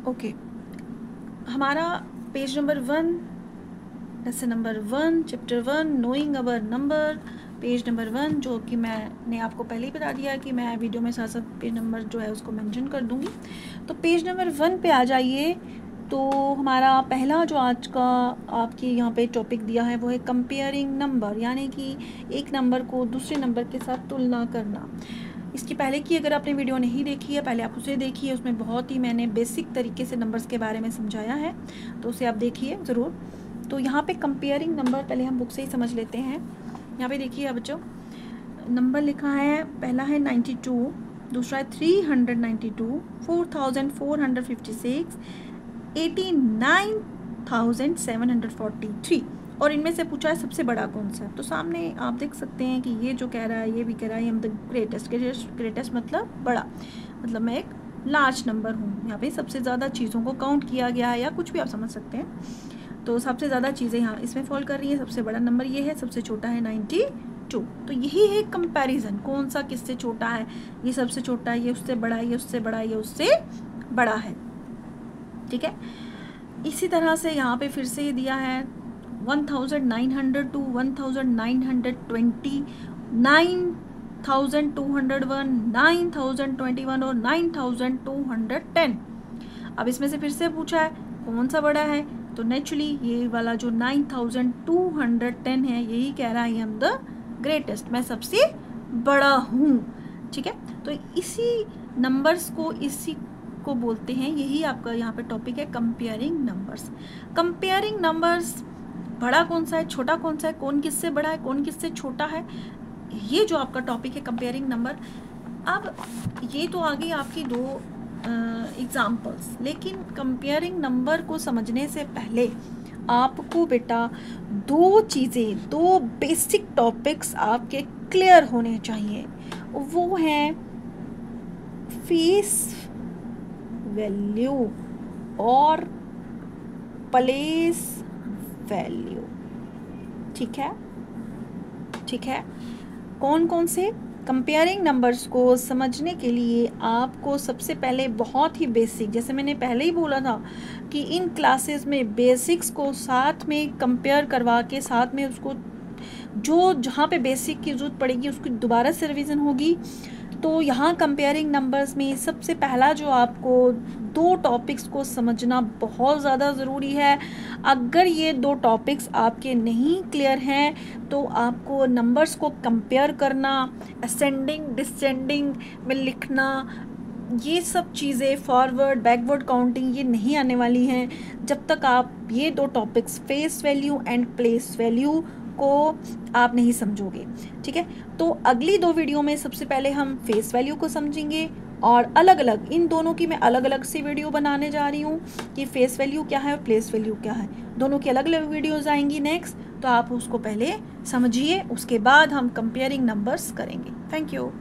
Okay, हमारा page number 1, lesson number 1, chapter 1, knowing our number, page number 1, जो कि मैंने आपको पहले ही बता दिया कि मैं वीडियो में साथ साथ पेज नंबर जो है उसको मेंशन कर दूंगी। तो पेज नंबर 1 पे आ जाइए। तो हमारा पहला जो आज का आपके यहाँ पे टॉपिक दिया है वो है कंपेयरिंग नंबर, यानी कि एक नंबर को दूसरे नंबर के साथ तुलना करना। इसकी पहले की अगर आपने वीडियो नहीं देखी है, पहले आप उसे देखिए, उसमें बहुत ही मैंने बेसिक तरीके से नंबर्स के बारे में समझाया है, तो उसे आप देखिए ज़रूर। तो यहाँ पे कंपेयरिंग नंबर पहले हम बुक से ही समझ लेते हैं। यहाँ पे देखिए बच्चों, नंबर लिखा है, पहला है 92, दूसरा है 392, 4456, 89,743, और इनमें से पूछा है सबसे बड़ा कौन सा है। तो सामने आप देख सकते हैं कि ये जो कह रहा है, ये भी कह रहा है I am the greatest. Greatest मतलब बड़ा, मतलब मैं एक लार्ज नंबर हूँ। यहाँ पे सबसे ज़्यादा चीज़ों को काउंट किया गया है, या कुछ भी आप समझ सकते हैं। तो सबसे ज़्यादा चीज़ें यहाँ इसमें फॉल कर रही है। सबसे बड़ा नंबर ये है, सबसे छोटा है 92। तो यही है कंपैरिजन, कौन सा किससे छोटा है, ये सबसे छोटा है, ये उससे बड़ा है, ये उससे बड़ा है, ये उससे बड़ा है। ठीक है, इसी तरह से यहाँ पे फिर से ये दिया है 1900 टू 1920, 9201, 9021 और 9210। अब इसमें से फिर से पूछा है कौन सा बड़ा है, तो नेचुरली ये वाला जो 9210 है, यही कह रहा है आई एम द ग्रेटेस्ट, मैं सबसे बड़ा हूँ। ठीक है, तो इसी नंबर्स को, इसी को बोलते हैं, यही आपका यहाँ पे टॉपिक है कंपेयरिंग नंबर्स। कंपेयरिंग नंबर्स, बड़ा कौन सा है, छोटा कौन सा है, कौन किससे बड़ा है, कौन किससे छोटा है, ये जो आपका टॉपिक है कंपेयरिंग नंबर। अब ये तो आ गई आपकी दो एग्जाम्पल्स, लेकिन कंपेयरिंग नंबर को समझने से पहले आपको बेटा दो चीज़ें, दो बेसिक टॉपिक्स आपके क्लियर होने चाहिए। वो हैं फेस वैल्यू और प्लेस वैल्यू। ठीक है, ठीक है। कौन कौन से कंपेयरिंग नंबर्स को समझने के लिए आपको सबसे पहले बहुत ही बेसिक, जैसे मैंने पहले ही बोला था कि इन क्लासेस में बेसिक्स को साथ में कंपेयर करवा के, साथ में उसको जो जहाँ पे बेसिक की ज़रूरत पड़ेगी उसकी दोबारा से रिवीजन होगी। तो यहाँ कंपेयरिंग नंबर्स में सबसे पहला जो आपको दो टॉपिक्स को समझना बहुत ज़्यादा ज़रूरी है। अगर ये दो टॉपिक्स आपके नहीं क्लियर हैं तो आपको नंबर्स को कंपेयर करना, असेंडिंग डिसेंडिंग में लिखना, ये सब चीज़ें, फॉरवर्ड बैकवर्ड काउंटिंग, ये नहीं आने वाली हैं जब तक आप ये दो topics face value and place value को आप नहीं समझोगे। ठीक है, तो अगली दो वीडियो में सबसे पहले हम फेस वैल्यू को समझेंगे, और अलग अलग इन दोनों की मैं अलग अलग सी वीडियो बनाने जा रही हूँ कि फेस वैल्यू क्या है और प्लेस वैल्यू क्या है। दोनों की अलग अलग वीडियोज़ आएंगी नेक्स्ट, तो आप उसको पहले समझिए, उसके बाद हम कंपेयरिंग नंबर्स करेंगे। Thank you.